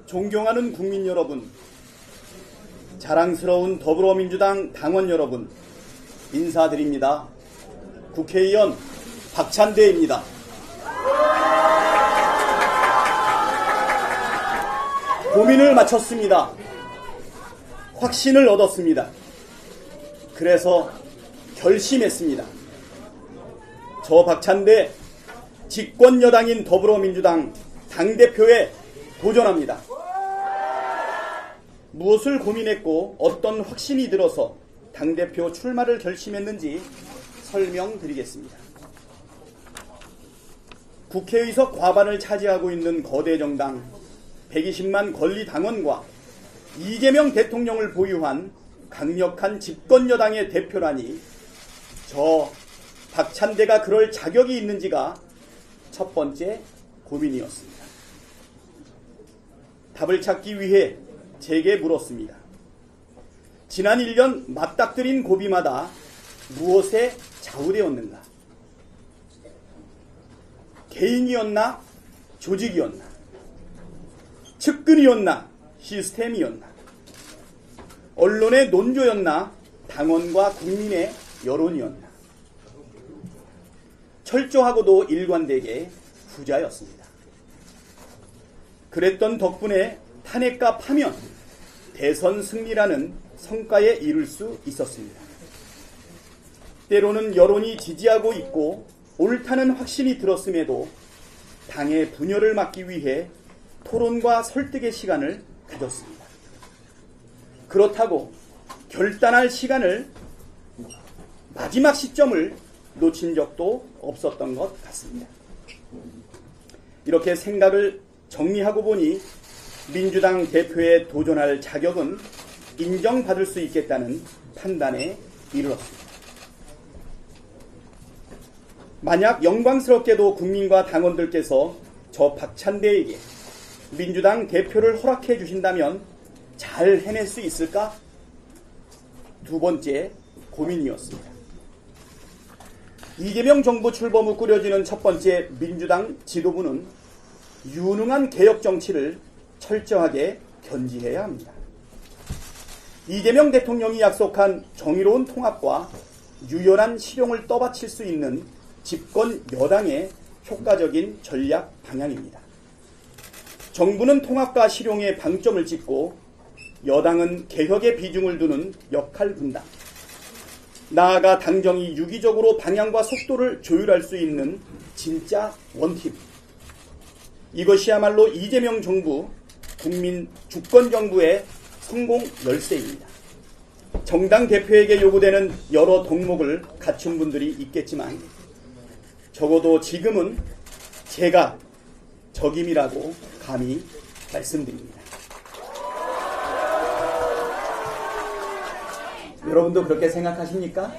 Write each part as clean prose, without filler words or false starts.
존경하는 국민 여러분, 자랑스러운 더불어민주당 당원 여러분, 인사드립니다. 국회의원 박찬대입니다. 고민을 마쳤습니다. 확신을 얻었습니다. 그래서 결심했습니다. 저 박찬대 집권여당인 더불어민주당 당대표에 도전합니다. 무엇을 고민했고 어떤 확신이 들어서 당대표 출마를 결심했는지 설명드리겠습니다. 국회의석 과반을 차지하고 있는 거대 정당 120만 권리 당원과 이재명 대통령을 보유한 강력한 집권여당의 대표라니 저 박찬대가 그럴 자격이 있는지가 첫 번째 고민이었습니다. 답을 찾기 위해 제게 물었습니다. 지난 1년 맞닥뜨린 고비마다 무엇에 좌우되었는가? 개인이었나? 조직이었나? 측근이었나? 시스템이었나? 언론의 논조였나? 당원과 국민의 여론이었나? 철저하고도 일관되게 후자였습니다. 그랬던 덕분에 탄핵과 파면, 대선 승리라는 성과에 이를 수 있었습니다. 때로는 여론이 지지하고 있고 옳다는 확신이 들었음에도 당의 분열을 막기 위해 토론과 설득의 시간을 가졌습니다. 그렇다고 결단할 시간을, 마지막 시점을 놓친 적도 없었던 것 같습니다. 이렇게 생각을 정리하고 보니 민주당 대표에 도전할 자격은 인정받을 수 있겠다는 판단에 이르렀습니다. 만약 영광스럽게도 국민과 당원들께서 저 박찬대에게 민주당 대표를 허락해 주신다면 잘 해낼 수 있을까? 두 번째 고민이었습니다. 이재명 정부 출범 후 꾸려지는 첫 번째 민주당 지도부는 유능한 개혁 정치를 철저하게 견지해야 합니다. 이재명 대통령이 약속한 정의로운 통합과 유연한 실용을 떠받칠 수 있는 집권 여당의 효과적인 전략 방향입니다. 정부는 통합과 실용에 방점을 찍고 여당은 개혁에 비중을 두는 역할 분담, 나아가 당정이 유기적으로 방향과 속도를 조율할 수 있는 진짜 원팀, 이것이야말로 이재명 정부, 국민 주권 정부의 성공 열쇠입니다. 정당 대표에게 요구되는 여러 덕목을 갖춘 분들이 있겠지만 적어도 지금은 제가 적임이라고 감히 말씀드립니다. 여러분도 그렇게 생각하십니까?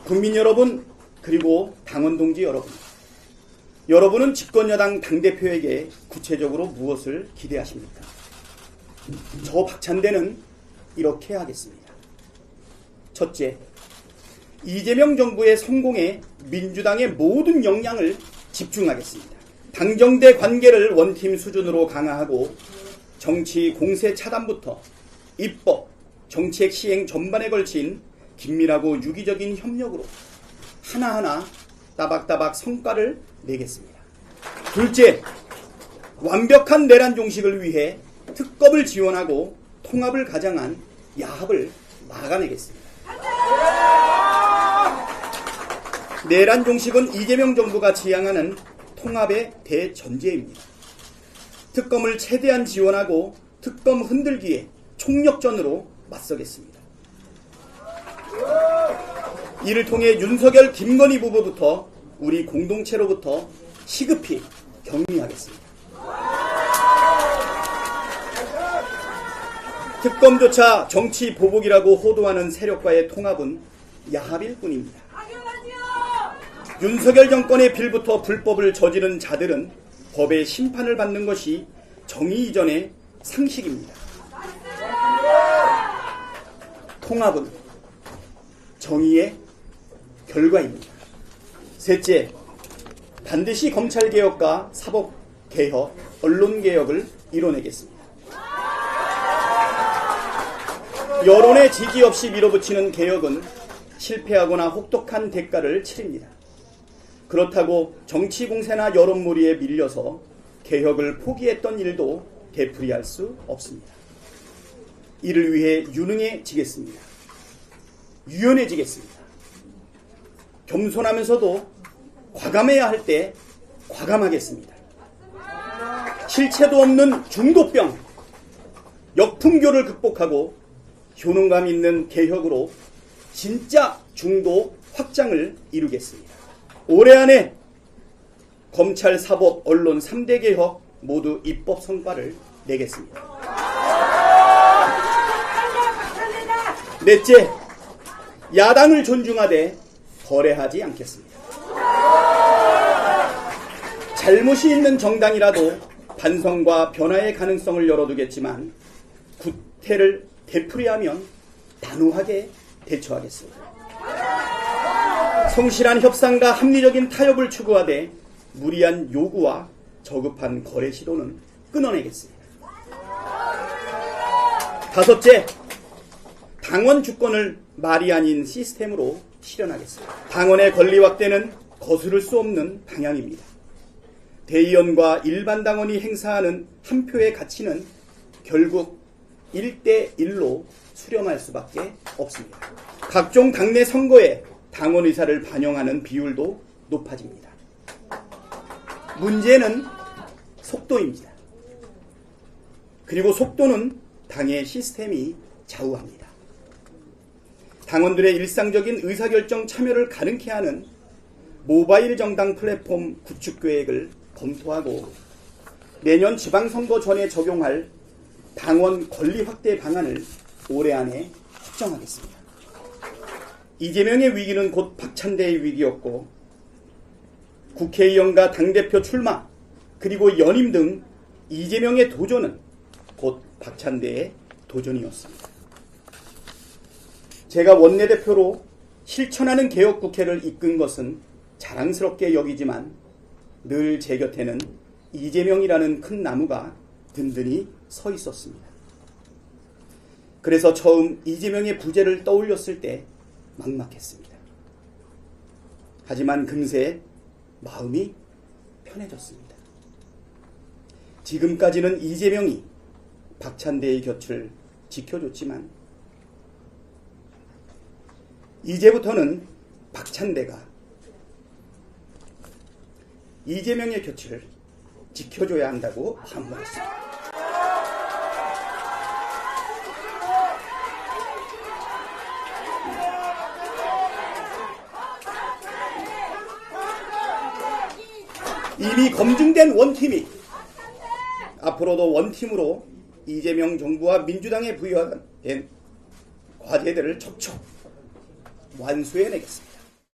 국민 여러분, 그리고 당원 동지 여러분, 여러분은 집권여당 당대표에게 구체적으로 무엇을 기대하십니까? 저 박찬대는 이렇게 하겠습니다. 첫째, 이재명 정부의 성공에 민주당의 모든 역량을 집중하겠습니다. 당정대 관계를 원팀 수준으로 강화하고 정치 공세 차단부터 입법, 정책 시행 전반에 걸친 긴밀하고 유기적인 협력으로 하나하나 따박따박 성과를 내겠습니다. 둘째, 완벽한 내란 종식을 위해 특검을 지원하고 통합을 가장한 야합을 막아내겠습니다. 내란 종식은 이재명 정부가 지향하는 통합의 대전제입니다. 특검을 최대한 지원하고 특검 흔들기에 총력전으로 맞서겠습니다. 이를 통해 윤석열, 김건희 부부부터 우리 공동체로부터 시급히 격리하겠습니다. 특검조차 정치 보복이라고 호도하는 세력과의 통합은 야합일 뿐입니다. 윤석열 정권의 빌부터 불법을 저지른 자들은 법의 심판을 받는 것이 정의 이전의 상식입니다. 통합은 정의의 결과입니다. 셋째, 반드시 검찰개혁과 개혁, 언론개혁을 이뤄내겠습니다. 여론의 지지 없이 밀어붙이는 개혁은 실패하거나 혹독한 대가를 치릅니다. 그렇다고 정치 공세나 여론몰이에 밀려서 개혁을 포기했던 일도 되풀이할 수 없습니다. 이를 위해 유능해지겠습니다. 유연해지겠습니다. 겸손하면서도 과감해야 할 때 과감하겠습니다. 실체도 없는 중도병, 역풍교를 극복하고 효능감 있는 개혁으로 진짜 중도 확장을 이루겠습니다. 올해 안에 검찰, 사법, 언론 3대 개혁 모두 입법 성과를 내겠습니다. 넷째, 야당을 존중하되 거래하지 않겠습니다. 잘못이 있는 정당이라도 반성과 변화의 가능성을 열어두겠지만 구태를 되풀이하면 단호하게 대처하겠습니다. 성실한 협상과 합리적인 타협을 추구하되 무리한 요구와 저급한 거래 시도는 끊어내겠습니다. 다섯째, 당원 주권을 말이 아닌 시스템으로 실현하겠습니다. 당원의 권리 확대는 거스를 수 없는 방향입니다. 대의원과 일반 당원이 행사하는 한 표의 가치는 결국 1대1로 수렴할 수밖에 없습니다. 각종 당내 선거에 당원 의사를 반영하는 비율도 높아집니다. 문제는 속도입니다. 그리고 속도는 당의 시스템이 좌우합니다. 당원들의 일상적인 의사결정 참여를 가능케 하는 모바일 정당 플랫폼 구축 계획을 검토하고 내년 지방선거 전에 적용할 당원 권리 확대 방안을 올해 안에 확정하겠습니다. 이재명의 위기는 곧 박찬대의 위기였고 국회의원과 당대표 출마 그리고 연임 등 이재명의 도전은 곧 박찬대의 도전이었습니다. 제가 원내대표로 실천하는 개혁국회를 이끈 것은 자랑스럽게 여기지만 늘 제 곁에는 이재명이라는 큰 나무가 든든히 서 있었습니다. 그래서 처음 이재명의 부재를 떠올렸을 때 막막했습니다. 하지만 금세 마음이 편해졌습니다. 지금까지는 이재명이 박찬대의 곁을 지켜줬지만 이제부터는 박찬대가 이재명의 곁을 지켜줘야 한다고 마음먹었습니다. 이미 검증된 원팀이 앞으로도 원팀으로 이재명 정부와 민주당에 부여된 과제들을 척척 완수해내겠습니다.